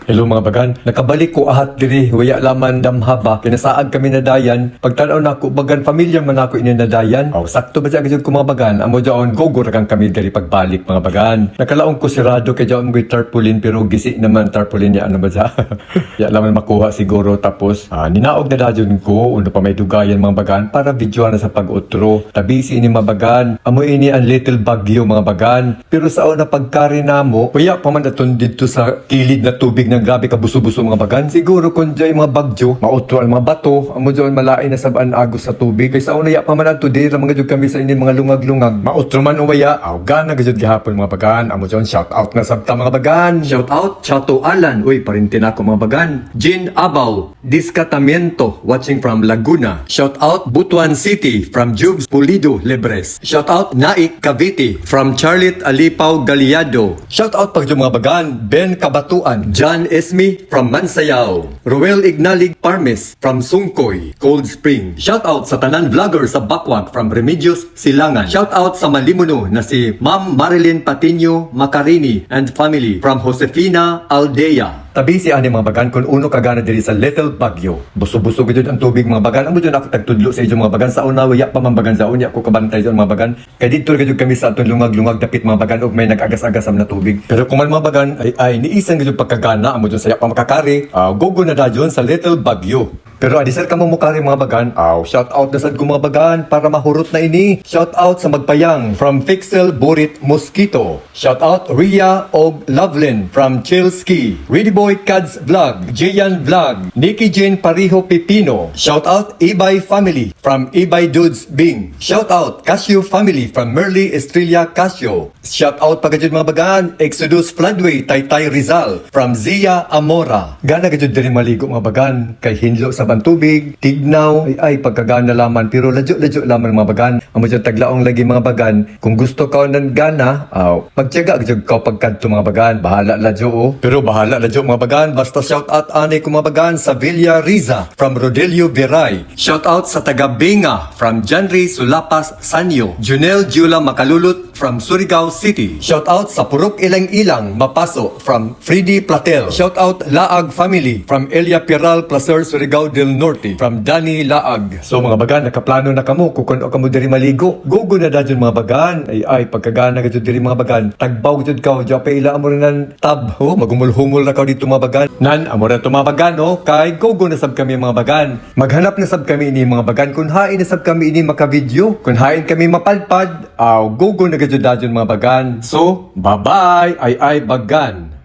Hello mga bagan, nakabalik ko ahat diri, waya laman damhaba, kinasaag kami na dayan, pagtanaw na ako, bagan familiar man ako ini na dayan. Sakto ba siya agad ko mga bagan, amo dyan, guguragang kami diri pagbalik mga bagan. Nakalaong ko sirado kay dyan mga tarpaulin, pero gisi naman tarpaulin niya, ano ba siya? Ya laman makuha siguro, tapos ninaog na dadyon ko, uno pa may dugayan mga bagan, para videoan na sa pag-utro. Tabisi ini mga bagan, amo ini ang little bagyo mga bagan, pero sa una pagkari na mo, waya pa man naton dito sa kilid na tubig na grabe ka buso-buso mga bagan. Siguro kung dyan mga bagyo, mautro ang mga bato, amo dyan malain na sabaan agos sa tubig. Kaysa una ya pa man ato di ra mga jud kami sa ini mga lungag-lungag. Mautro man o waya, gana gajud gihapon mga bagan. Amo dyan shout out na sabta mga bagan. Shout out Chato Alan, uy parintin ako mga bagan. Jin Abaw, Discatamiento watching from Laguna. Shout out Butuan City from Jubes Pulido Libres. Shout out Naik Cavite from Charlotte Alipaw Galiado. Shout out pag mga bagan, Ben Kabatuan, John Esme from Mansayao, Roel Ignalig Parmes from Sungkoy, Cold Spring. Shout out sa tanan vlogger sa Bakwag from Remedios Silangan. Shout out sa Malimuno na si Ma'am Marilyn Patino Macarini and family from Josefina Aldea. Tabi si ani mga bagan kung uno kagana diri sa Little Bagyo. Buso-buso gid ang tubig mga bagan. Amo jud ako tagtudlo sa inyo mga bagan sa una waya pa man bagan sa unya ko kabantay sa mga bagan. Kay dito gid kami sa atong lungag-lungag dapit mga bagan og may nag-agas-agasam na tubig. Pero kung man mga bagan ay niisan gid pagkagana amo jud saya pa makakari. Gogo na dayon sa Little Bagyo. Pero adisar ka mo mukari mga bagan. Shout out na sad ko mga bagan para mahurot na ini. Shout out sa Magpayang from Pixel Burit Mosquito. Shout out Ria og Lovelyn from Chilski. Ready Boy Cads Vlog, Jayan Vlog, Nikki Jane Pariho Pipino. Shout out Ibay Family from Ibay Dudes Bing. Shout out Casio Family from Merly Estrella Casio. Shout out pagajud mga bagan Exodus Floodway Taytay Rizal from Zia Amora. Gana gajud diri maligo mga bagan kay hinlo sa bantubig, tignaw, ay pagkagana laman, pero ladyo laman mga bagan. Amo dyan taglaong lagi mga bagan. Kung gusto ka ng gana, magtiyaga gajud ka pagkadto mga bagan. Bahala ladyo Pero bahala ladyo mga bagan. Basta shout out ani ko mga bagan sa Villa Riza from Rodelio Viray. Shout out sa taga Benga from Janry Sulapas Sanyo. Junel Jula Makalulut from Surigao City. Shout out sa Purok Ilang-Ilang Mapaso from Freddy Platel. Shout out Laag Family from Elia Piral Placer Surigao del Norte from Danny Laag. So mga bagan, nakaplano na kamo kung ano kamo diri maligo. Gogo na dadyon mga bagan. Ay pagkagana gajud diri mga bagan. Tagbaw gajud ka diya pa ila amo nan tab. Magumul-humul na ka dito mga bagan. Nan amo ra to mga bagan kay gogo na sab kami mga bagan. Maghanap na sab kami ini mga bagan kun hain na sab kami ini maka-video. Kun hain kami mapalpad, gogo na gajud dadyon mga bagan. So, bye-bye ay bagan.